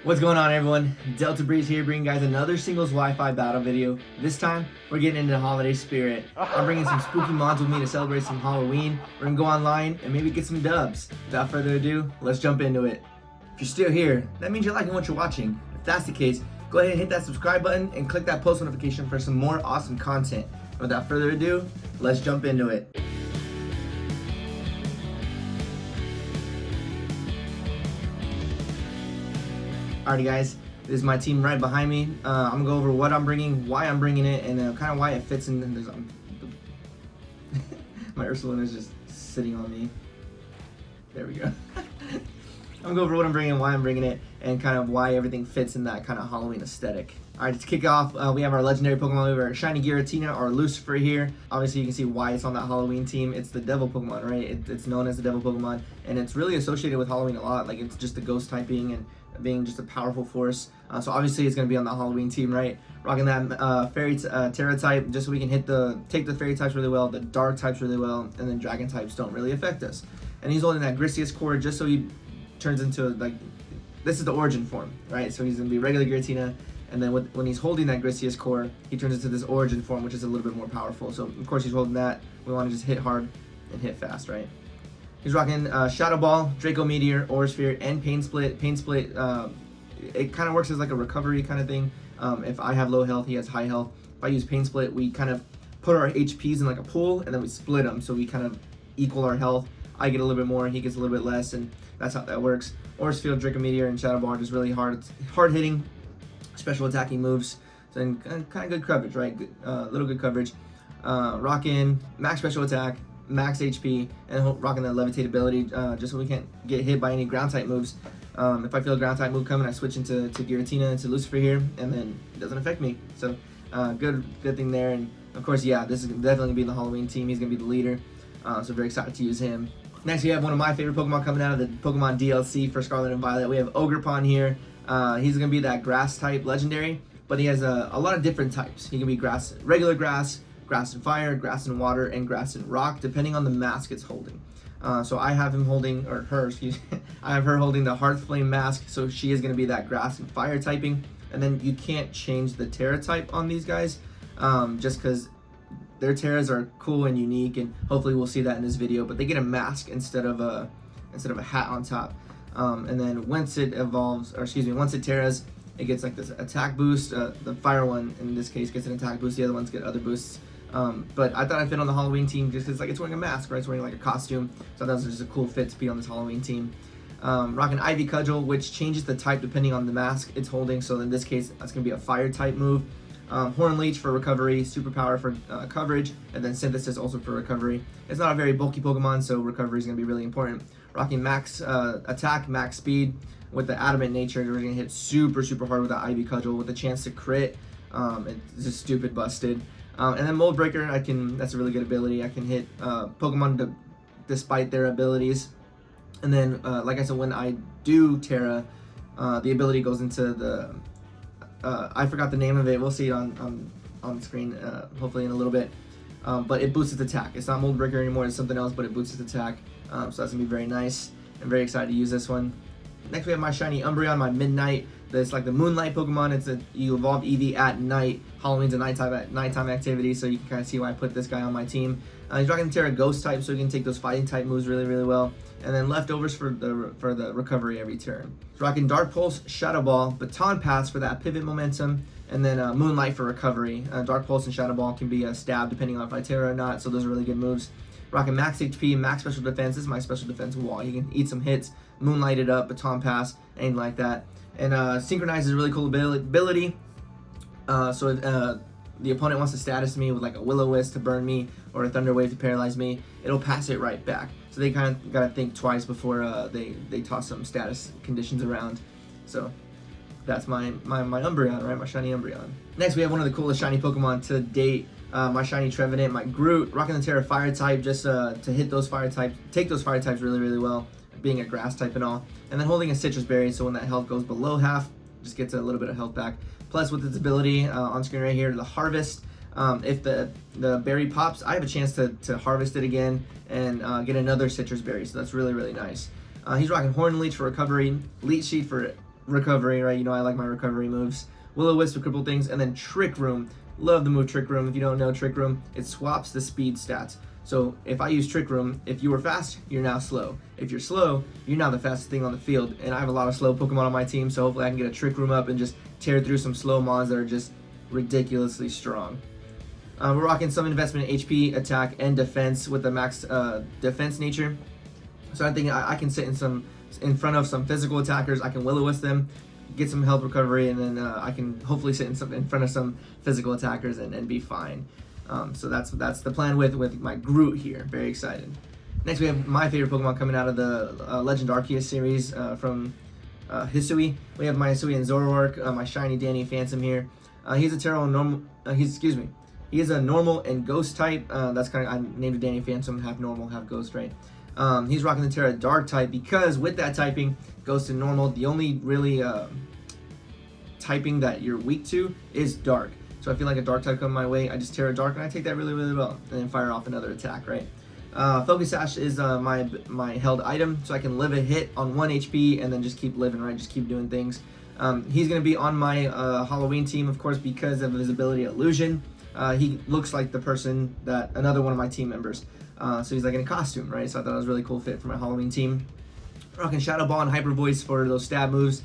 What's going on, everyone? Delta Breeze here, bringing guys another singles Wi-Fi battle video. This time, we're getting into the holiday spirit. I'm bringing some spooky mods with me to celebrate some Halloween. We're gonna go online and maybe get some dubs. Without further ado, let's jump into it. If you're still here, that means you're liking what you're watching. If that's the case, go ahead and hit that subscribe button and click that post notification for some more awesome content. Without further ado, let's jump into it. Alrighty guys, this is my team right behind me. I'm gonna go over what I'm bringing, why I'm bringing it, and kind of why it fits in. There's, my Ursulina is just sitting on me. There we go. I'm gonna go over what I'm bringing, why I'm bringing it, and kind of why everything fits in that kind of Halloween aesthetic. Alright, to kick off, we have our legendary Pokemon. We have our Shiny Giratina, or Lucifer here. Obviously, you can see why it's on that Halloween team. It's the Devil Pokemon, right? It's known as the Devil Pokemon, and it's really associated with Halloween a lot. Like, it's just the ghost typing and being just a powerful force. So obviously, it's going to be on the Halloween team, right? Rocking that Fairy Terra type, just so we can take the Fairy types really well, the Dark types really well, and then Dragon types don't really affect us. And he's holding that Grisius core just so he turns into, like, this is the origin form, right? So he's going to be regular Giratina. And then when he's holding that Grisius core, he turns into this origin form, which is a little bit more powerful. So, of course, he's holding that. We want to just hit hard and hit fast, right? He's rocking Shadow Ball, Draco Meteor, Aura Sphere, and Pain Split. Pain Split, it kind of works as like a recovery kind of thing. If I have low health, he has high health. If I use Pain Split, we kind of put our HPs in like a pool, and then we split them. So we kind of equal our health. I get a little bit more, he gets a little bit less, and that's how that works. Aura Sphere, Draco Meteor, and Shadow Ball are just really hard hitting, special attacking moves, so then kind of good coverage, right? Little good coverage. Rocking max special attack, max HP, and rocking the levitate ability, just so we can't get hit by any ground type moves. If I feel a ground type move coming, I switch into Giratina, into Lucifer here, and then it doesn't affect me. So good thing there. And of course, yeah, this is definitely gonna be in the Halloween team. He's gonna be the leader, so very excited to use him. Next, we have one of my favorite Pokemon coming out of the Pokemon DLC for Scarlet and Violet. We have Ogerpon here. He's going to be that grass type legendary, but he has a lot of different types. He can be grass, regular grass, grass and fire, grass and water, and grass and rock, depending on the mask it's holding. So I have him holding, or her, excuse me, I have her holding the Hearth Flame mask, so she is going to be that grass and fire typing. And then you can't change the Terra type on these guys, just because their Terras are cool and unique, and hopefully we'll see that in this video, but they get a mask instead of a hat on top. And then once it evolves, or excuse me, once it Terras, it gets like this attack boost. The fire one, in this case, gets an attack boost. The other ones get other boosts. But I thought I fit on the Halloween team just because, like, it's wearing a mask, right? It's wearing like a costume. So that was just a cool fit to be on this Halloween team. Rocking Ivy Cudgel, which changes the type depending on the mask it's holding. So in this case, that's going to be a fire type move. Horn Leech for recovery, Superpower for coverage, and then Synthesis also for recovery. It's not a very bulky Pokemon, so recovery is going to be really important. Rocking max attack, max speed with the adamant nature. We're going to hit super hard with that Ivy Cudgel with a chance to crit. It's just stupid busted. And then Mold Breaker, that's a really good ability. I can hit Pokemon despite their abilities. And then, like I said, when I do Terra, the ability goes into the... I forgot the name of it. We'll see it on screen, hopefully in a little bit. But it boosts its attack. It's not Mold Breaker anymore. It's something else, but it boosts its attack. So that's going to be very nice. I'm very excited to use this one. Next, we have my Shiny Umbreon, my Midnight. It's like the Moonlight Pokemon. You evolve Eevee at night. Halloween's a nighttime activity, so you can kind of see why I put this guy on my team. He's rocking the Terra Ghost type, so he can take those fighting type moves really well. And then leftovers for the recovery every turn. He's rocking Dark Pulse, Shadow Ball, Baton Pass for that pivot momentum, and then Moonlight for recovery. Dark Pulse and Shadow Ball can be stabbed depending on if I Terra or not, so those are really good moves. Rocking max HP, max special defense. This is my special defense wall. You can eat some hits, Moonlight it up, Baton Pass, anything like that. And Synchronize is a really cool ability. So if the opponent wants to status me with like a Will-O-Wisp to burn me or a Thunder Wave to paralyze me, it'll pass it right back. So they kind of gotta think twice before they toss some status conditions around. So that's my Umbreon, right? My Shiny Umbreon. Next, we have one of the coolest shiny Pokemon to date. My Shiny Trevenant, my Groot, rocking the Terra Fire type just to hit those fire types, take those fire types really well, being a grass type and all. And then holding a Citrus Berry, so when that health goes below half, just gets a little bit of health back. Plus, with its ability on screen right here, the Harvest. If the berry pops, I have a chance to harvest it again and get another Citrus Berry, so that's really nice. He's rocking Horn Leech for recovery, Leech Seed for recovery, right? You know I like my recovery moves. Will-O-Wisp to cripple things, and then Trick Room. Love the move Trick Room. If you don't know Trick Room, it swaps the speed stats. So if I use Trick Room, if you were fast, you're now slow. If you're slow, you're now the fastest thing on the field. And I have a lot of slow Pokemon on my team, so hopefully I can get a Trick Room up and just tear through some slow mons that are just ridiculously strong. We're rocking some investment in HP, attack, and defense with the max defense nature. So I think I can sit in front of some physical attackers. I can Will-O-Wisp them, get some health recovery, and then I can hopefully sit in front of some physical attackers and be fine. So that's the plan with my Groot here. Very excited. Next we have my favorite Pokemon coming out of the Legend Arceus series from Hisui. We have my Hisui and Zoroark, my shiny Danny Phantom here. He's a Terra normal. He is a normal and ghost type. That's kind of, I named it Danny Phantom, half normal, half ghost, right? He's rocking the Terra Dark type because with that typing, ghost and normal, the only really typing that you're weak to is dark. So I feel like a dark type coming my way, I just Terra Dark and I take that really, really well, and then fire off another attack, right? Focus Sash is my held item, so I can live a hit on 1 HP and then just keep living, right? Just keep doing things. He's going to be on my Halloween team, of course, because of his ability Illusion. He looks like the person that another one of my team members. So he's like in a costume, right? So I thought it was a really cool fit for my Halloween team. Rocking Shadow Ball and Hyper Voice for those stab moves.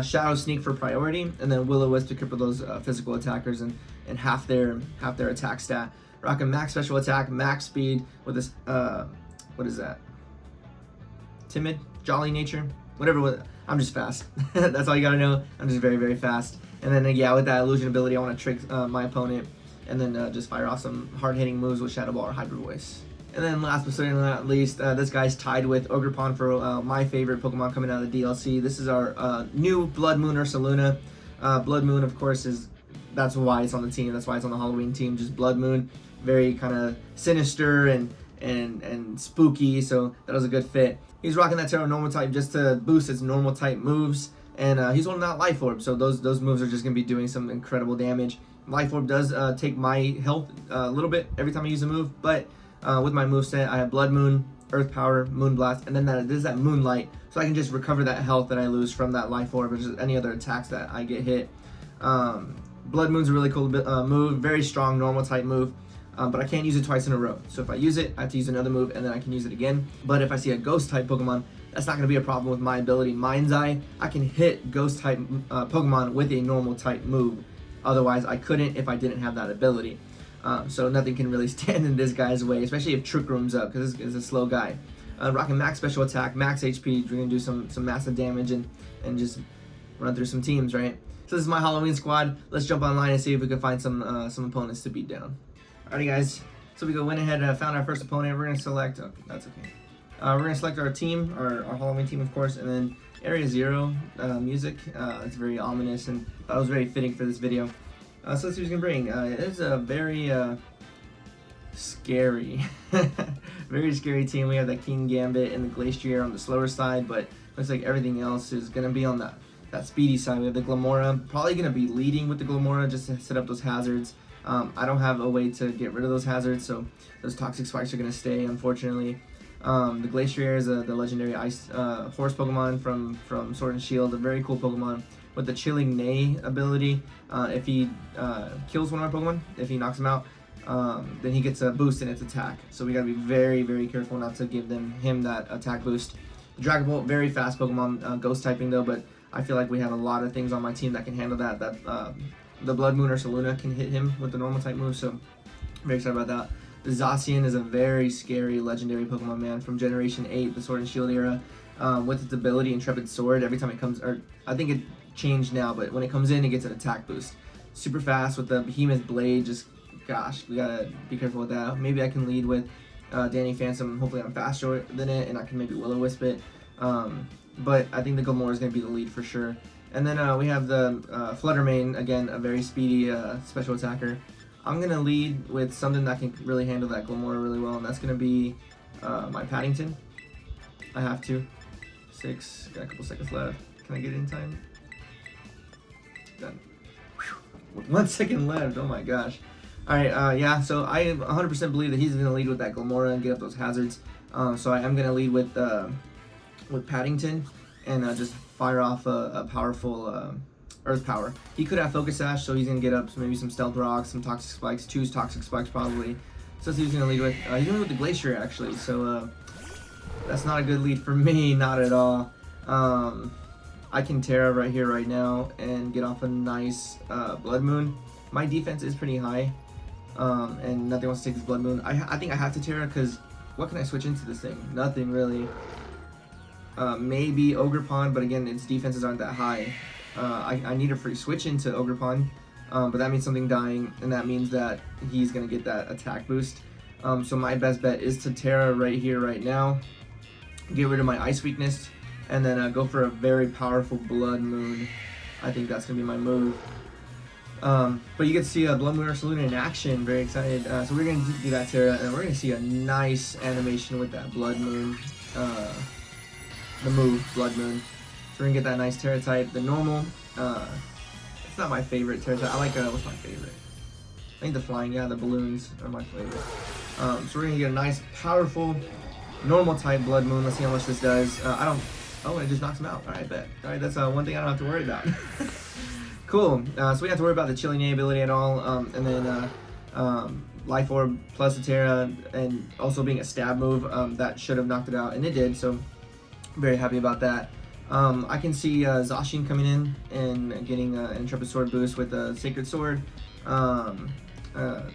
Shadow Sneak for priority, and then Will-O-Wisp to cripple those physical attackers and half their attack stat. Rocking max special attack, max speed with this what is that? Timid, jolly nature, whatever. I'm just fast. That's all you gotta know. I'm just very, very fast. And then yeah, with that illusion ability, I want to trick my opponent, and then just fire off some hard-hitting moves with Shadow Ball or Hyper Voice. And then last but certainly not least, this guy's tied with Ogerpon for my favorite Pokemon coming out of the DLC. This is our new Blood Moon Ursaluna. Blood Moon, of course, that's why it's on the team. That's why it's on the Halloween team. Just Blood Moon, very kind of sinister and spooky. So that was a good fit. He's rocking that Terra Normal type just to boost his normal type moves, and he's holding out Life Orb. So those moves are just gonna be doing some incredible damage. Life Orb does take my health a little bit every time I use a move, but with my moveset, I have Blood Moon, Earth Power, Moon Blast, and then there's that Moonlight, so I can just recover that health that I lose from that Life Orb, or just any other attacks that I get hit. Blood Moon's a really cool move, very strong normal type move, but I can't use it twice in a row. So if I use it, I have to use another move, and then I can use it again. But if I see a Ghost type Pokemon, that's not going to be a problem with my ability Mind's Eye. I can hit Ghost type Pokemon with a normal type move. Otherwise, I couldn't if I didn't have that ability. So nothing can really stand in this guy's way, especially if Trick Room's up, because this is a slow guy. Rocking max special attack, max HP, we're going to do some massive damage and just run through some teams, right? So this is my Halloween squad. Let's jump online and see if we can find some opponents to beat down. Alrighty guys, so we went ahead and found our first opponent. We're going to select, that's okay. We're going to select our team, our Halloween team of course, and then Area 0 music. It's very ominous and that was very fitting for this video. So let's see what he's gonna bring. It's a very scary, very scary team. We have that King Gambit and the Glacier on the slower side, but looks like everything else is gonna be on that speedy side. We have the Glamora, probably gonna be leading with the Glamora just to set up those hazards. I don't have a way to get rid of those hazards, so those toxic spikes are gonna stay, unfortunately. The Glacier is the legendary ice horse Pokemon from Sword and Shield, a very cool Pokemon with the Chilling Neigh ability. If he kills one of our Pokemon, if he knocks him out, then he gets a boost in its attack. So we gotta be very, very careful not to give him that attack boost. The Dragon Bolt, very fast Pokemon, ghost typing though, but I feel like we have a lot of things on my team that can handle that. The Blood Moon Ursaluna can hit him with the normal type move, so I'm very excited about that. The ZACIAN is a very scary legendary Pokemon, man, from Generation 8, the Sword and Shield era. With its ability Intrepid Sword, every time it comes, or I think it changed now, but when it comes in, it gets an attack boost. Super fast with the Behemoth Blade, just, gosh, we gotta be careful with that. Maybe I can lead with Danny Phantom, hopefully I'm faster than it, and I can maybe Will-O-Wisp it. But I think the Glamora is going to be the lead for sure. And then we have the Fluttermane, again, a very speedy special attacker. I'm going to lead with something that can really handle that Glamora really well, and that's going to be my Paddington. I have to. 6, got a couple seconds left. Can I get it in time? Done. Whew. With 1 second left, oh my gosh. Alright, yeah, so I 100% believe that he's going to lead with that Glamora and get up those hazards. So I am going to lead with Paddington. and just fire off a powerful Earth Power. He could have Focus Sash, so he's gonna get up maybe some Stealth Rocks, some Toxic Spikes, choose Toxic Spikes probably. So that's what he's gonna lead with. He's gonna lead with the Glacier actually, so that's not a good lead for me, not at all. I can Terra right here, right now, and get off a nice Blood Moon. My defense is pretty high, and nothing wants to take this Blood Moon. I think I have to Terra because what can I switch into this thing? Nothing really. Maybe Ogre Pond, but again, its defenses aren't that high. I need a free switch into Ogre Pond, but that means something dying, and that means that he's going to get that attack boost. So my best bet is to Terra right here, right now, get rid of my Ice weakness, and then go for a very powerful Blood Moon. I think that's going to be my move. But you get to see a Blood Moon Ursaluna in action. Very excited. So we're going to do that Terra, and we're going to see a nice animation with that Blood Moon. The move, Blood Moon. So we're going to get that nice Terra type. The normal, it's not my favorite Terra type. I like, what's my favorite? I think the flying, yeah, the balloons are my favorite. So we're going to get a nice, powerful, normal type Blood Moon. Let's see how much this does. Oh, it just knocks him out. Alright, bet. Alright, that's one thing I don't have to worry about. Cool. So we don't have to worry about the Chilling ability at all. And then Life Orb plus the Terra, and also being a stab move, that should have knocked it out, and it did, so very happy about that. I can see ZACIAN coming in and getting an Intrepid Sword boost with a Sacred Sword.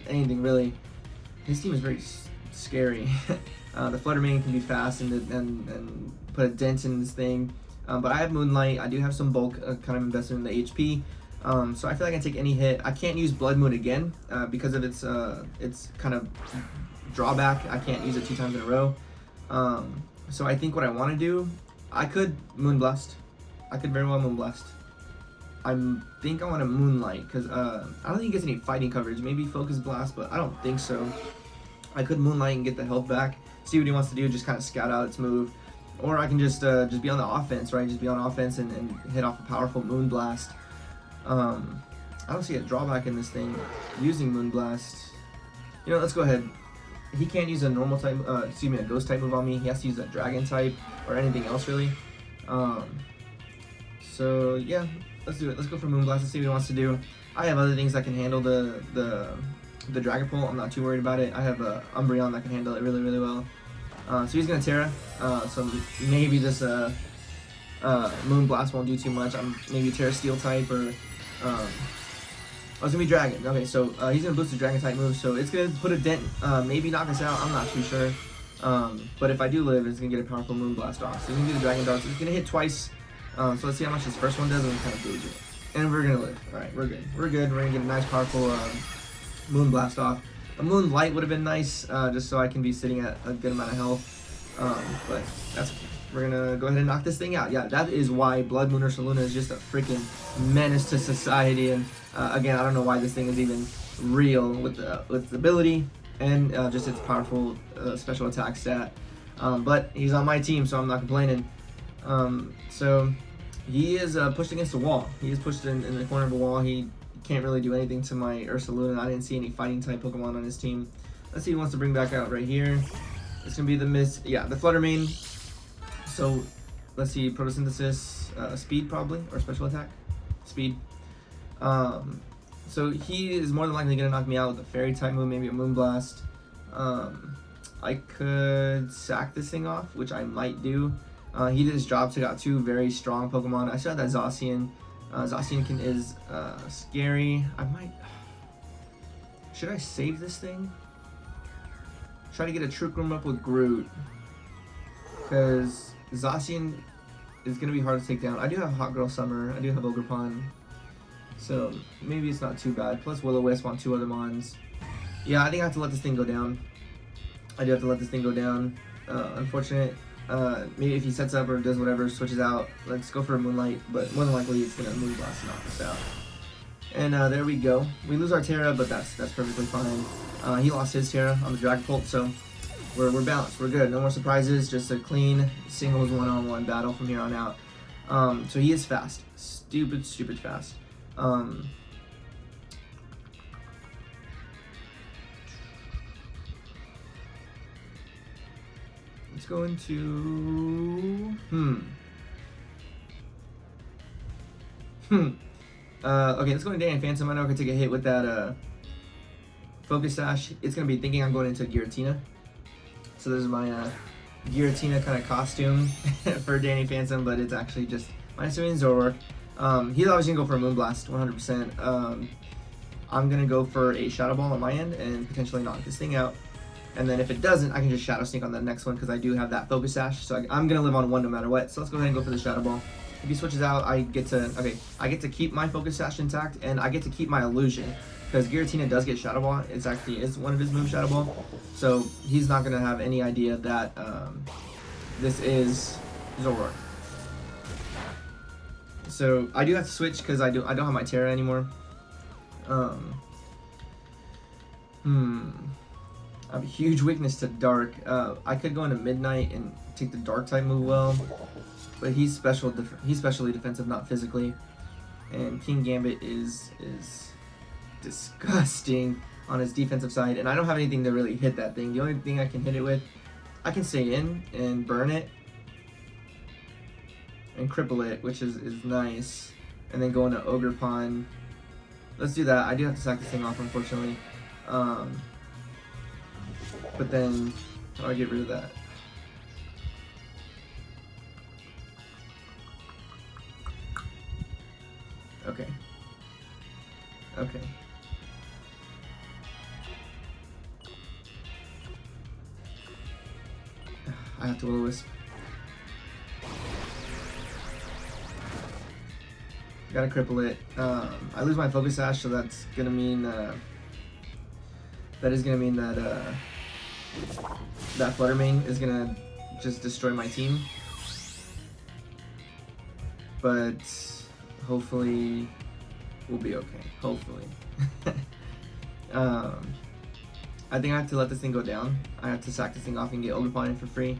Anything really. His team is very scary. The Flutter Mane can be fast and put a dent in this thing. But I have Moonlight. I do have some bulk kind of invested in the HP. So I feel like I can take any hit. I can't use Blood Moon again because of its kind of drawback. I can't use it 2 times in a row. So I think what I want to do, I could Moonblast. I could very well Moonblast. I think I want to Moonlight because I don't think he gets any fighting coverage. Maybe Focus Blast, but I don't think so. I could Moonlight and get the health back. See what he wants to do, just kind of scout out its move. Or I can just be on the offense, right? Just be on offense and hit off a powerful Moonblast. I don't see a drawback in this thing using Moonblast. You know, let's go ahead. He can't use a normal type, a ghost type move on me. He has to use a dragon type or anything else really. So yeah, let's do it. Let's go for Moonblast and see what he wants to do. I have other things that can handle the Dragon Pole. I'm not too worried about it. I have Umbreon that can handle it really, really well. So he's gonna Terra. So maybe this Moonblast won't do too much. Maybe Terra Steel type or oh, it's gonna be Dragon. Okay, so he's gonna boost the Dragon type move, so it's gonna put a dent, maybe knock us out. I'm not too sure. But if I do live, it's gonna get a powerful Moonblast off. So he's gonna do the Dragon Darts. It's gonna hit twice. So let's see how much this first one does, and we kind of gauge it. And we're gonna live. All right, we're good. We're good. We're gonna get a nice, powerful Moonblast off. A Moonlight would have been nice, just so I can be sitting at a good amount of health. But that's okay. We're gonna go ahead and knock this thing out. Yeah, that is why Blood Moon Ursaluna is just a freaking menace to society. And again, I don't know why this thing is even real with its ability and just its powerful special attack stat. But he's on my team, so I'm not complaining. So he is pushed against the wall. He is pushed in the corner of the wall. He can't really do anything to my Ursaluna. I didn't see any fighting type Pokemon on his team. Let's see what he wants to bring back out right here. It's gonna be the Flutter Mane. So let's see, Photosynthesis, Speed probably, or Special Attack, Speed. So he is more than likely gonna knock me out with a Fairy type move, maybe a Moonblast. I could sack this thing off, which I might do. He did his job, so got 2 very strong Pokemon. I still have that Zacian. Zacian is scary. I might. Should I save this thing? Try to get a Trick Room up with Groot, because Zacian is going to be hard to take down. I do have Hot Girl Summer. I do have Ogre Pond. So maybe it's not too bad. Plus Will-O-Wisp on 2 other Mons. Yeah, I think I have to let this thing go down. I do have to let this thing go down. Unfortunate. Maybe if he sets up or does whatever, switches out. Let's go for a Moonlight. But more than likely it's going to Moonblast and knock us out. And there we go. We lose our Terra, but that's perfectly fine. He lost his Terra on the Dragapult, so we're balanced. We're good. No more surprises. Just a clean singles one-on-one battle from here on out. So he is fast. Stupid fast. Let's go into Okay, let's go into Danny Phantom. I know I can take a hit with that Focus Sash. It's going to be thinking I'm going into Giratina. So this is my Giratina kind of costume for Danny Phantom, but it's actually just my assuming Zoroark. He's obviously going to go for a Moonblast, 100%. I'm going to go for a Shadow Ball on my end and potentially knock this thing out. And then if it doesn't, I can just Shadow Sneak on the next one because I do have that Focus Sash. So I'm going to live on one no matter what. So let's go ahead and go for the Shadow Ball. If he switches out, I get to keep my Focus Sash intact, and I get to keep my Illusion. Because Giratina does get Shadow Ball. It's actually one of his moves, Shadow Ball. So he's not going to have any idea that this is Zoroark. So I do have to switch because I don't have my Terra anymore. I have a huge weakness to Dark. I could go into Midnight and take the Dark type move well, but he's specially defensive, not physically. And King Gambit is disgusting on his defensive side, and I don't have anything to really hit that thing. The only thing I can hit it with, I can stay in and burn it and cripple it, which is nice, and then go into Ogre Pond. Let's do that. I do have to sack this thing off, unfortunately. But then I'll get rid of that. Okay. Okay. I have to Will-O-Wisp. Gotta cripple it. I lose my Focus Sash, so that's gonna mean that that Flutter Mane is gonna just destroy my team. But hopefully we'll be okay. Hopefully. I think I have to let this thing go down. I have to sack this thing off and get Ogre Pond in for free.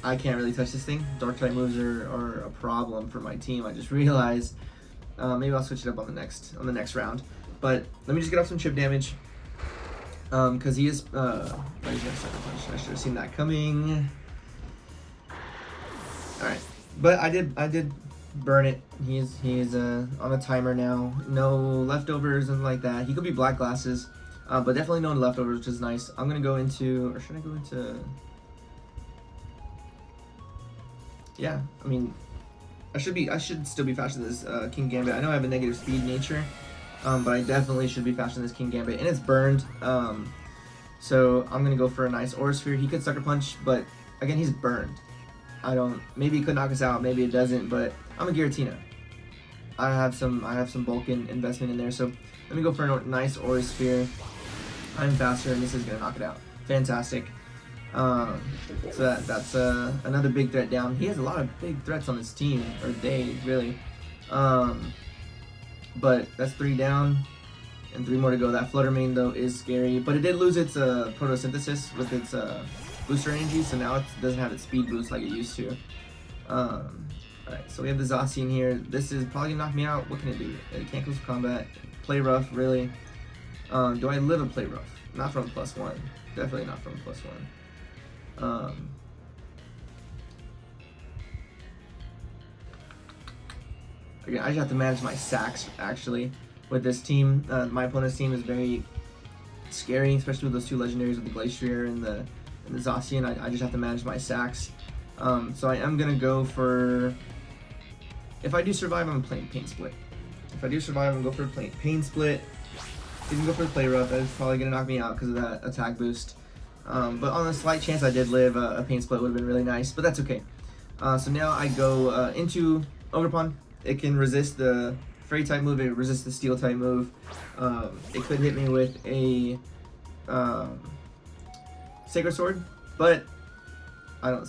I can't really touch this thing. Dark type moves are a problem for my team. I just realized. Maybe I'll switch it up on the next round. But let me just get off some chip damage. Because he is. He's gonna Sucker Punch. I should have seen that coming. All right, but I did burn it. He's on a timer now. No leftovers and like that. He could be Black Glasses, but definitely no leftovers, which is nice. I'm gonna go into, or should I go into? Yeah, I mean, I should still be faster than this King Gambit. I know I have a negative speed nature, but I definitely should be faster than this King Gambit, and it's burned. So I'm gonna go for a nice Aura Sphere. He could Sucker Punch, but again, he's burned. Maybe he could knock us out, maybe it doesn't, but I'm a Giratina. I have some Vulcan investment in there, so let me go for a nice Aura Sphere. I'm faster, and this is gonna knock it out. Fantastic. So that's another big threat down. He has a lot of big threats on his team, or they really. But that's 3 down, and 3 more to go. That Flutter Mane though is scary, but it did lose its photosynthesis with its booster energy, so now it doesn't have its speed boost like it used to. Alright, so we have the ZACIAN here. This is probably gonna knock me out. What can it do? It can't close combat. Play rough, really. Do I live a play rough? Not from +1. Definitely not from +1. Again, I just have to manage my sacks actually with this team. My opponent's team is very scary, especially with those 2 legendaries with the Glacier and the ZACIAN. I just have to manage my sacks. So I am gonna go for. If I do survive, I'm playing Pain Split. If I do survive, I'm gonna go for a Pain Split. You can go for the Play Rough. That's probably gonna knock me out because of that attack boost. But on a slight chance I did live, a Pain Split would have been really nice, but that's okay. So now I go into Ogre Pond. It can resist the Fairy type move, it resists the Steel type move. It could hit me with a Sacred Sword, but I don't.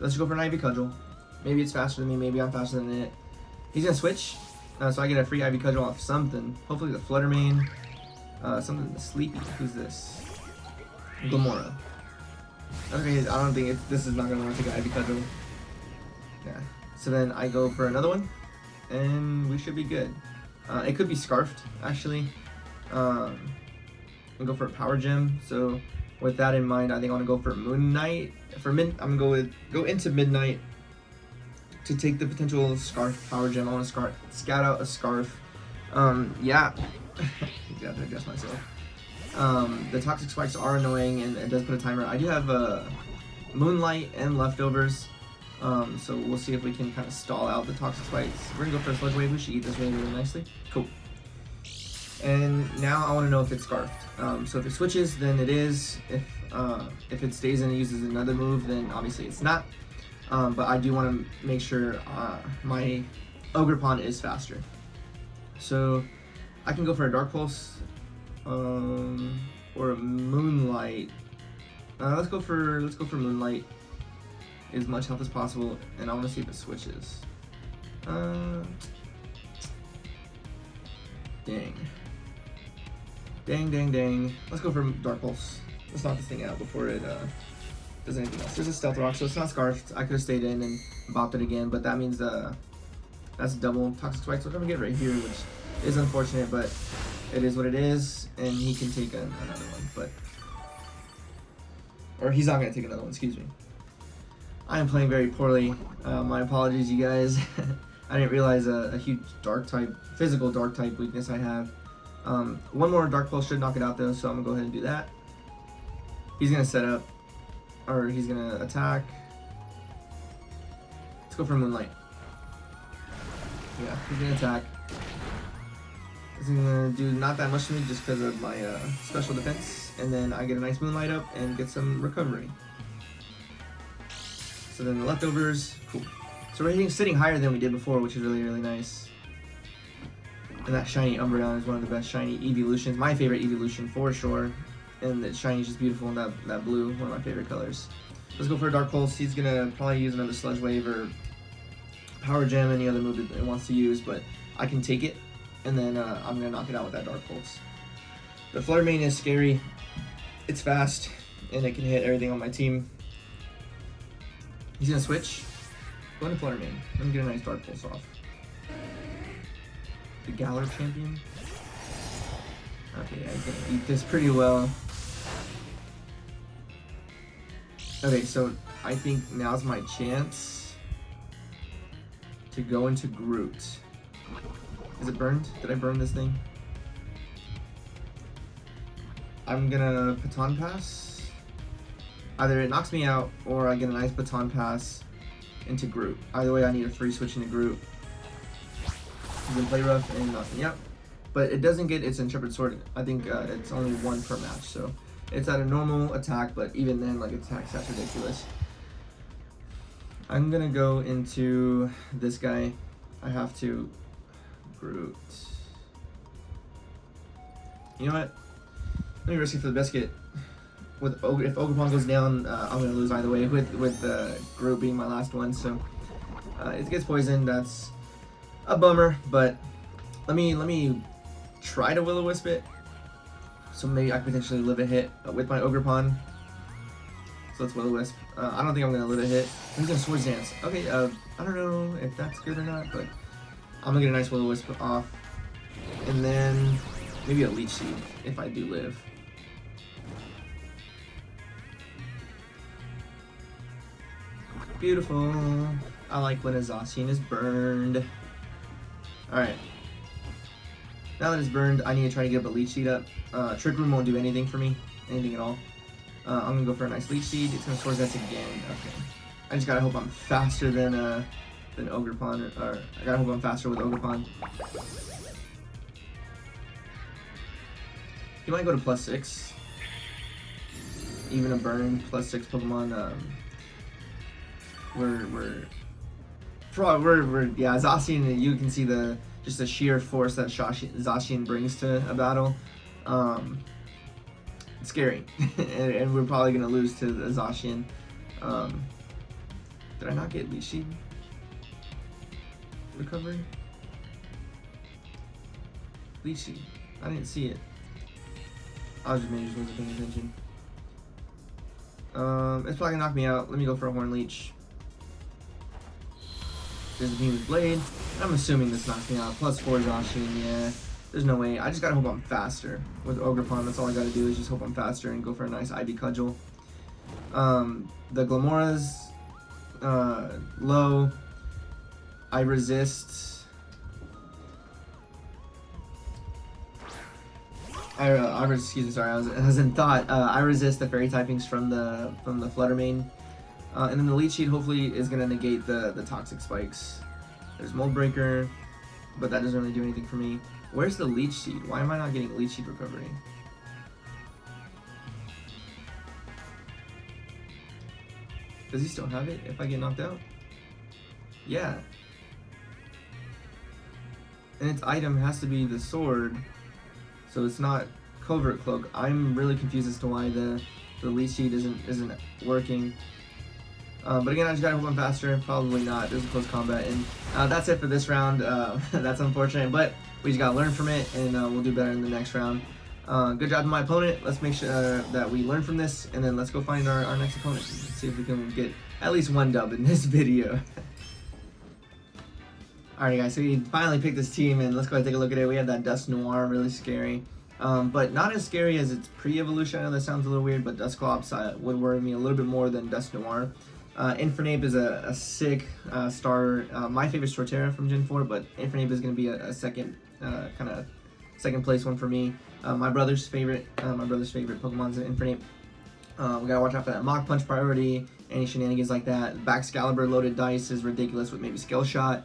Let's go for an Ivy Cudgel. Maybe it's faster than me, maybe I'm faster than it. He's gonna switch, so I get a free Ivy Cudgel off something. Hopefully the Flutter Mane. Something sleepy. Who's this? Glamora. Okay, I don't think this is not gonna want to take an Ivy Cudgel. Yeah. So then I go for another one, and we should be good. It could be Scarfed actually. I'll go for a Power Gem. So with that in mind, I think I want to go for Moon Knight. I'm gonna go into Midnight. to take the potential Scarf Power Gem. I want to scout out a Scarf. Yeah. I have to adjust myself. The Toxic Spikes are annoying, and it does put a timer. I do have Moonlight and Leftovers, so we'll see if we can kind of stall out the Toxic Spikes. We're gonna go for a Sludge Wave. We should eat this really, really nicely. Cool. And now I want to know if it's Scarfed. So if it switches, then it is. If it stays and uses another move, then obviously it's not. But I do want to make sure my Ogerpon is faster. So I can go for a Dark Pulse or a Moonlight. Let's go for Moonlight. As much health as possible, and I want to see if it switches. Dang. Let's go for Dark Pulse. Let's knock this thing out before it does anything else. There's a Stealth Rock, so it's not Scarfed. I could have stayed in and bopped it again, but that means that's double Toxic Spikes, which I'm gonna get right here, which is unfortunate, but it is what it is, and he can take another one, or he's not gonna take another one, excuse me. I am playing very poorly. My apologies, you guys. I didn't realize a huge physical dark type weakness I have. One more Dark Pulse should knock it out though, so I'm gonna go ahead and do that. He's gonna set up, or he's gonna attack. Let's go for Moonlight. Yeah, he's gonna attack. He's gonna do not that much to me just because of my special defense, and then I get a nice Moonlight up and get some recovery. So then the Leftovers, cool. So we're sitting higher than we did before, which is really, really nice. And that shiny Umbreon is one of the best shiny evolutions. My favorite evolution for sure. And the shiny is just beautiful, and that blue, one of my favorite colors. Let's go for a Dark Pulse. He's gonna probably use another Sludge Wave or Power Gem, any other move that it wants to use, but I can take it, and then I'm gonna knock it out with that Dark Pulse. The Flutter Mane is scary. It's fast, and it can hit everything on my team. He's gonna switch. Go into Flutter Mane. Let me get a nice Dark Pulse off. The Galar Champion. Okay, I can eat this pretty well. Okay, so I think now's my chance to go into Groot. Is it burned? Did I burn this thing? I'm gonna Baton Pass. Either it knocks me out or I get a nice Baton Pass into Groot. Either way, I need a free switch into Groot. He's gonna play rough and knock me out. But it doesn't get its Intrepid Sword. I think it's only one per match, so it's at a normal attack, but even then, like, attack stats ridiculous. I'm gonna go into this guy. I have to Groot. You know what? Let me risk it for the biscuit. If Ogerpon goes down, I'm gonna lose either way. With Groot being my last one, so it gets poisoned. That's a bummer, but let me try to Will-O-Wisp it. So maybe I could potentially live a hit with my Ogerpon. So let's Will-O-Wisp. I don't think I'm gonna live a hit. I'm gonna Swords Dance. Okay, I don't know if that's good or not, but I'm gonna get a nice Will-O-Wisp off, and then maybe a Leech Seed if I do live. Beautiful. I like when a ZACIAN is burned. Alright. Now that it's burned, I need to try to get up a Leech Seed up. Trick Room won't do anything for me. Anything at all. I'm gonna go for a nice Leech Seed. It's gonna Swords Dance again. Okay. I just gotta hope I'm faster than Ogerpon, or I gotta hope I'm faster with Ogerpon. He might go to +6. Even a burn +6 Pokemon. Yeah, Zacian, you can see just the sheer force that Zacian brings to a battle. It's scary, and we're probably gonna lose to the Zacian. Did I not get Leech Seed recovery? Leech Seed. I didn't see it. I was just maybe wasn't paying attention. It's probably gonna knock me out. Let me go for a Horn Leech. There's a Beam Blade. I'm assuming this knocks me out. +4 Zacian, yeah. There's no way. I just gotta hope I'm faster. With Ogerpon, that's all I gotta do is just hope I'm faster and go for a nice Ivy Cudgel. The Glamora's low. I resist. Excuse me, sorry, I was in thought. I resist the fairy typings from the Flutter Mane. And then the leech seed hopefully is going to negate the toxic spikes. There's Mold Breaker, but that doesn't really do anything for me. Where's the leech seed? Why am I not getting leech seed recovery? Does he still have it if I get knocked out? Yeah. And its item has to be the sword, so it's not Covert Cloak. I'm really confused as to why the leech seed isn't working. But again, I just gotta hope I'm faster. Probably not. There's a close combat, and that's it for this round. That's unfortunate, but we just gotta learn from it, and we'll do better in the next round. Good job to my opponent. Let's make sure that we learn from this, and then let's go find our next opponent. Let's see if we can get at least one dub in this video. Alright guys, so we finally picked this team, and let's go ahead and take a look at it. We have that Dust Noir, really scary. But not as scary as its pre-evolution. I know that sounds a little weird, but Dusclops would worry me a little bit more than Dust Noir. Infernape is a sick starter. My favorite Torterra from Gen 4, but Infernape is going to be a second kind of second place one for me. My brother's favorite Pokemon's an Infernape. We gotta watch out for that Mach Punch priority, any shenanigans like that. Baxcalibur loaded dice is ridiculous with maybe Scale Shot,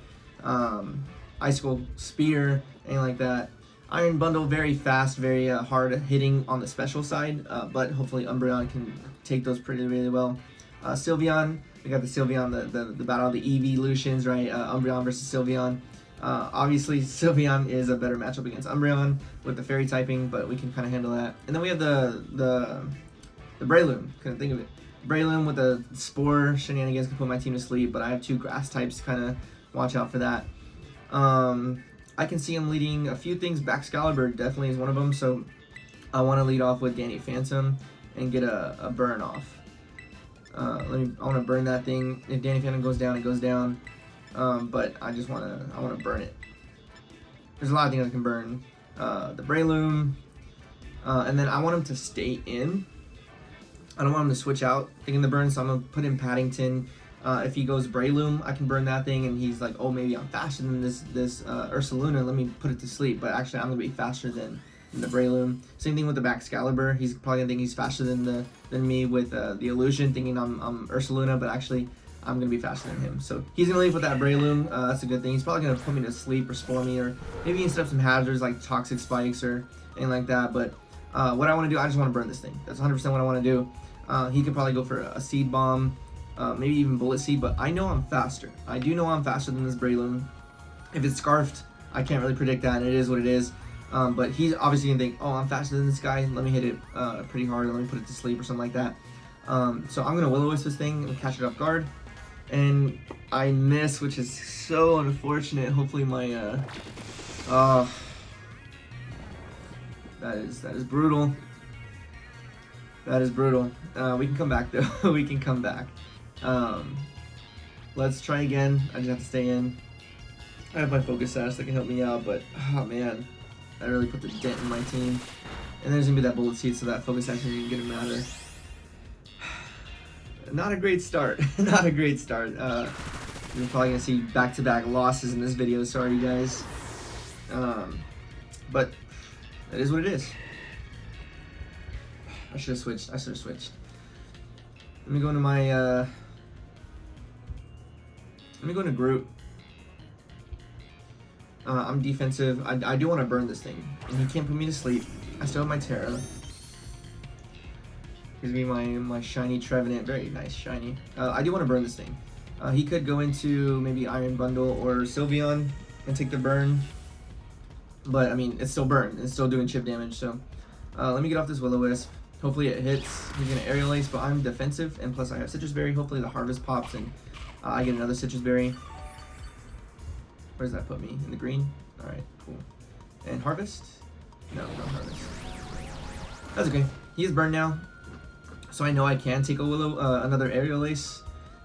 Icicle Spear, anything like that. Iron Bundle, very fast, very hard hitting on the special side, but hopefully Umbreon can take those really well. Sylveon, we got the Sylveon, the battle of the evolutions, right? Umbreon versus Sylveon. Obviously, Sylveon is a better matchup against Umbreon with the fairy typing, but we can kind of handle that. And then we have the Breloom. Couldn't think of it. Breloom with the Spore shenanigans can put my team to sleep, but I have 2 grass types to kind of watch out for that. I can see him leading a few things. Baxcalibur definitely is one of them, so I want to lead off with Danny Phantom and get a burn off. I want to burn that thing. If Danny Phantom goes down, it goes down. But I want to burn it. There's a lot of things I can burn. The Breloom, and then I want him to stay in. I don't want him to switch out thinking the burn, so I'm gonna put in Paddington. If he goes Breloom, I can burn that thing, and he's like, oh, maybe I'm faster than this Ursaluna. Let me put it to sleep. But actually, I'm gonna be faster than the Breloom. Same thing with the Baxcalibur. He's probably gonna think he's faster than me with the Illusion, thinking I'm Ursaluna, but actually I'm gonna be faster than him. So he's gonna leave with that Breloom. That's a good thing. He's probably gonna put me to sleep or spoil me, or maybe he can set up some hazards like Toxic Spikes or anything like that. But what I want to do, I just want to burn this thing. That's 100% what I want to do. He could probably go for a Seed Bomb, maybe even Bullet Seed, but I know I'm faster. I do know I'm faster than this Breloom. If it's Scarfed, I can't really predict that, and it is what it is. But he's obviously gonna think, oh, I'm faster than this guy. Let me hit it pretty hard. Let me put it to sleep or something like that. So I'm gonna Will-O-Wisp this thing and catch it off guard. And I miss, which is so unfortunate. Hopefully my that is brutal. That is brutal. We can come back though. We can come back. Let's try again. I just have to stay in. I have my focus sash that can help me out, but oh man, that really put the dent in my team. And there's gonna be that Bullet Seed, so that focus sash isn't gonna matter. Not a great start. Not a great start. You're probably gonna see back-to-back losses in this video. Sorry, guys. But that is what it is. I should have switched. Let me go into my. Let me go into Groot. I'm defensive. I do want to burn this thing, and he can't put me to sleep. I still have my Terra. Gives me my shiny Trevenant. Very nice shiny. I do want to burn this thing. He could go into maybe Iron Bundle or Sylveon and take the burn. But I mean, it's still burn. It's still doing chip damage. So let me get off this Will-O-Wisp. Hopefully it hits. He's gonna Aerial Ace, but I'm defensive, and plus I have Citrus Berry. Hopefully the Harvest pops and I get another Citrus Berry. Where does that put me? In the green? All right, cool. And Harvest? No, not Harvest. That's okay. He is burned now. So I know I can take a another Aerial Ace,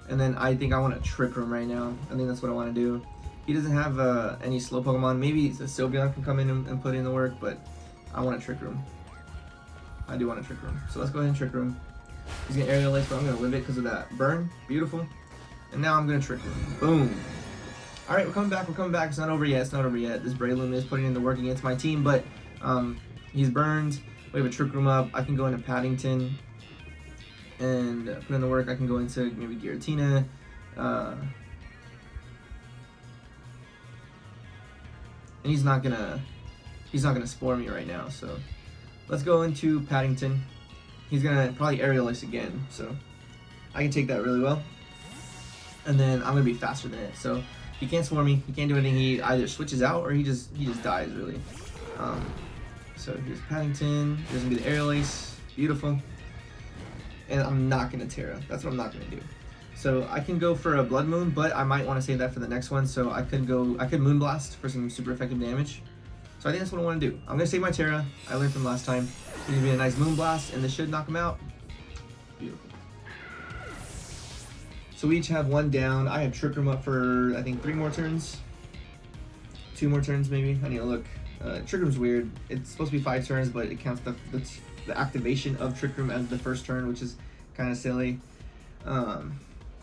and then I think I want to Trick Room right now. I think that's what I want to do. He doesn't have any slow Pokemon. Maybe the Sylveon can come in and put in the work, but I want to Trick Room. I do want to Trick Room. So let's go ahead and Trick Room. He's going to Aerial Ace, but I'm going to live it because of that burn. Beautiful. And now I'm going to Trick Room. Boom. All right, we're coming back. We're coming back. It's not over yet. It's not over yet. This Breloom is putting in the work against my team, but he's burned. We have a Trick Room up. I can go into Paddington and put in the work. I can go into maybe Giratina. And he's not gonna spore me right now. So let's go into Paddington. He's gonna probably Aerial Ace again, so I can take that really well. And then I'm gonna be faster than it. So he can't spore me. He can't do anything. He either switches out or he just dies really. So here's Paddington. Here's gonna be the Aerial Ace. Beautiful. And I'm not gonna Terra. That's what I'm not gonna do. So I can go for a Blood Moon, but I might want to save that for the next one. So I could Moonblast for some super effective damage. So I think that's what I want to do. I'm gonna save my Terra. I learned from last time. It's gonna be a nice Moonblast, and this should knock him out. Beautiful. So we each have one down. I have Trick Room up for I think 3 more turns. 2 more turns maybe. I need to look. Trick Room's weird. It's supposed to be 5 turns, but it counts the activation of Trick Room as the first turn, which is kind of silly.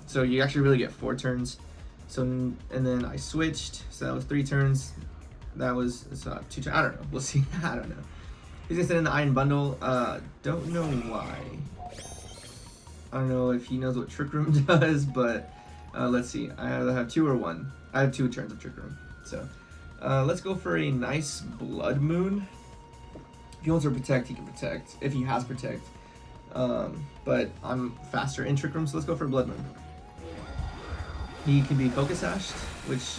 So you actually really get 4 turns. So and then I switched, so that was 3 turns. That was 2 turns. I don't know. We'll see. I don't know. He's gonna sit in the Iron Bundle. Don't know why. I don't know if he knows what Trick Room does, but let's see. I either have 2 or 1. I have 2 turns of Trick Room. So let's go for a nice Blood Moon. If he wants to protect, he can protect. If he has protect. But I'm faster in Trick Room, so let's go for Blood Moon. He can be Focus Sashed, which,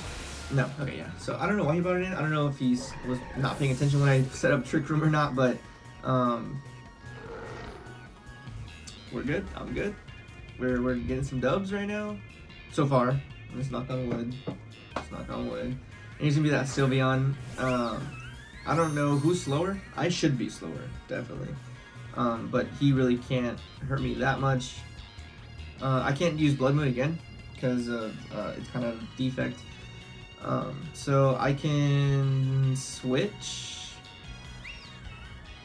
no, okay, yeah. So I don't know why he brought it in. I don't know if he was not paying attention when I set up Trick Room or not, but we're good. I'm good. We're getting some dubs right now. So far. Let's knock on wood. Let's knock on wood. And he's gonna be that Sylveon. I don't know who's slower. I should be slower, definitely. But he really can't hurt me that much. I can't use Blood Moon again because it's kind of defect. So I can switch,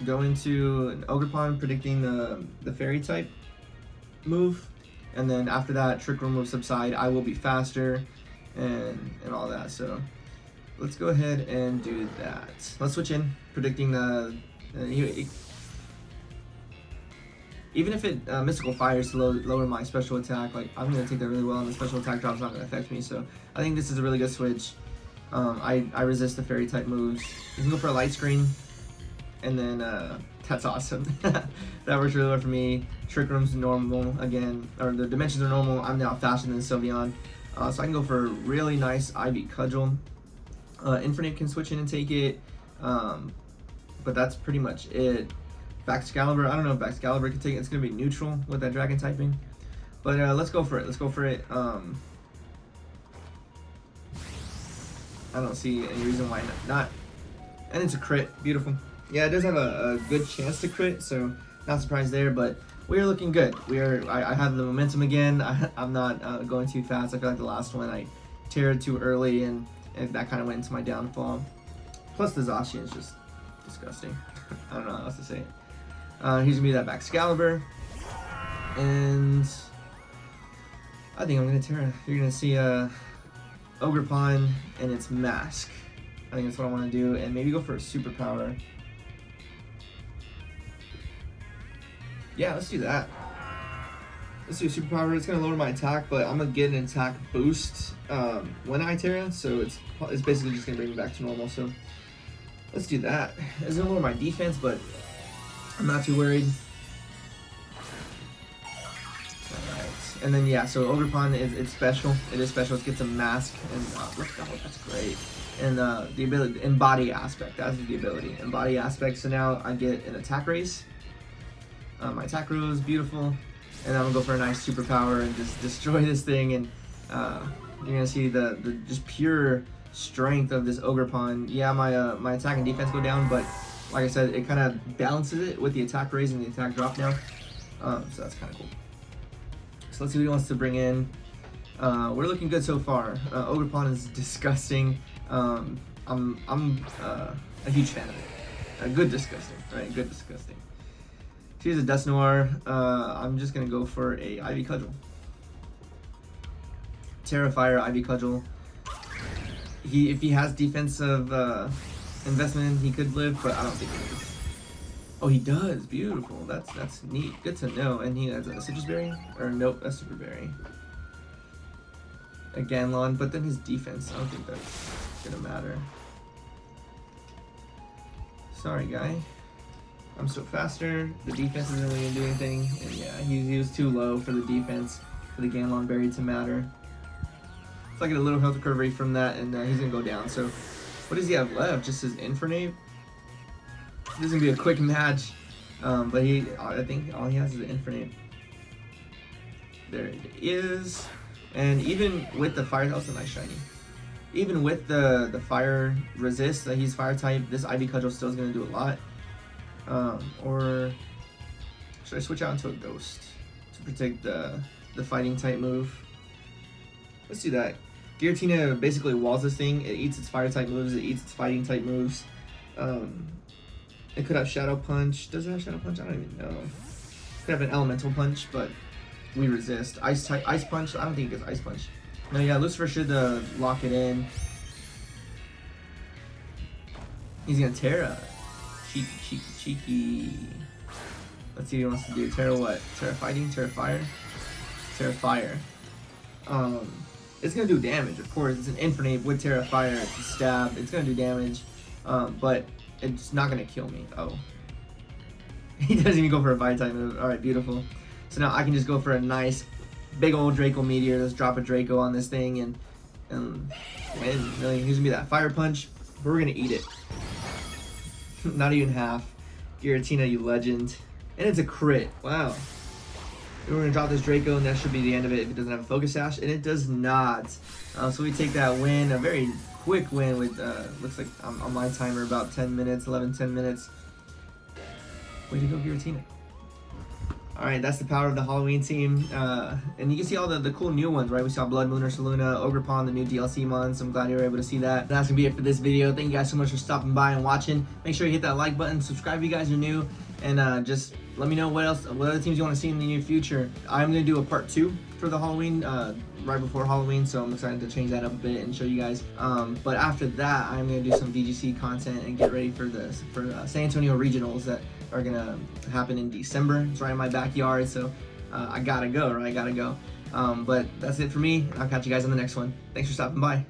go into an Ogerpon, predicting the Fairy type move, and then after that Trick Room will subside. I will be faster and all that. So let's go ahead and do that. Let's switch in, predicting even if it Mystical Fires to lower my special attack, like I'm gonna take that really well, and the special attack drop's not gonna affect me. So I think this is a really good switch. I resist the Fairy type moves. You can go for a Light Screen, and then that's awesome. That works really well for me. Trick Room's normal again, or the dimensions are normal. I'm now faster than Sylveon, so I can go for a really nice Ivy Cudgel. Infinite can switch in and take it, but that's pretty much it. Baxcalibur, I don't know if Baxcalibur can take it. It's going to be neutral with that dragon typing. But let's go for it. Let's go for it. I don't see any reason why not. And it's a crit. Beautiful. Yeah, it does have a good chance to crit, so not surprised there. But we are looking good. I have the momentum again. I'm not going too fast. I feel like the last one I teared too early, and that kind of went into my downfall. Plus the ZACIAN is just disgusting. I don't know how else to say it. He's gonna be that Baxcalibur, and I think I'm gonna Terra. You're gonna see Ogerpon and its mask. I think that's what I want to do, and maybe go for a superpower. Yeah, let's do that. Let's do a superpower. It's gonna lower my attack, but I'm gonna get an attack boost when I Terra, so it's basically just gonna bring me back to normal. So let's do that. It's gonna lower my defense, but I'm not too worried. Alright. And then yeah, so Ogerpon it's special. It is special. It gets a mask, and look, oh, that's great. And the ability, embody aspect. That's the ability. Embody aspect. So now I get an attack raise. My attack rose, beautiful. And I'm gonna go for a nice superpower and just destroy this thing. And you're gonna see the just pure strength of this Ogerpon. Yeah, my attack and defense go down, but like I said, it kind of balances it with the attack raise and the attack drop now. So that's kind of cool. So let's see what he wants to bring in. We're looking good so far. Ogerpon is disgusting. I'm a huge fan of it. Good disgusting, right? Good disgusting. She's a Dusknoir. I'm just gonna go for a Ivy Cudgel. Terra Fire, Ivy Cudgel. if he has defensive investment, he could live, but I don't think he does. Oh, he does. Beautiful. That's neat. Good to know. And he has a citrus berry, or nope, a super berry. A Ganlon, but then his defense, I don't think that's gonna matter. Sorry, guy. I'm still faster. The defense isn't really gonna do anything. And yeah, he was too low for the defense for the Ganlon berry to matter. It's like a little health recovery from that, and he's gonna go down. So, what does he have left? Just his Infernape. This is gonna be a quick match, but I think all he has is an Infernape. There it is. And even with the fire, that was a nice shiny. Even with the fire resist that he's fire type, this Ivy Cudgel still is gonna do a lot. Or should I switch out into a ghost to protect the fighting type move? Let's do that. Giratina basically walls this thing. It eats its fire type moves. It eats its fighting type moves. It could have Shadow Punch. Does it have Shadow Punch? I don't even know. It could have an Elemental Punch, but we resist. Ice Punch. I don't think it gets Ice Punch. No, yeah, Lucifer should lock it in. He's gonna Terra. Cheeky. Let's see what he wants to do. Terra what? Terra Fighting? Terra Fire? Terra Fire. It's gonna do damage, of course. It's an Infernape with Terra Fire. It's a stab. It's gonna do damage, but it's not gonna kill me. Oh, he doesn't even go for a fire type move. All right, beautiful. So now I can just go for a nice, big old Draco Meteor. Let's drop a Draco on this thing and win. Really, he's gonna be that fire punch. But we're gonna eat it. Not even half. Giratina, you legend, and it's a crit. Wow. We're going to drop this Draco, and that should be the end of it if it doesn't have a Focus Sash, and it does not. So we take that win, a very quick win with, looks like on my timer, about 10 minutes, 11-10 minutes. Way to go, Giratina. Alright, that's the power of the Halloween team. And you can see all the cool new ones, right? We saw Blood Moon, Ursaluna, Ogerpon, the new DLC mon, so I'm glad you were able to see that. That's going to be it for this video. Thank you guys so much for stopping by and watching. Make sure you hit that like button, subscribe if you guys are new, and just let me know what other teams you want to see in the near future. I'm going to do a part 2 for the Halloween, right before Halloween, so I'm excited to change that up a bit and show you guys. But after that, I'm going to do some VGC content and get ready for San Antonio Regionals that are going to happen in December. It's right in my backyard, so I gotta go, right? I gotta go. But that's it for me. I'll catch you guys on the next one. Thanks for stopping by.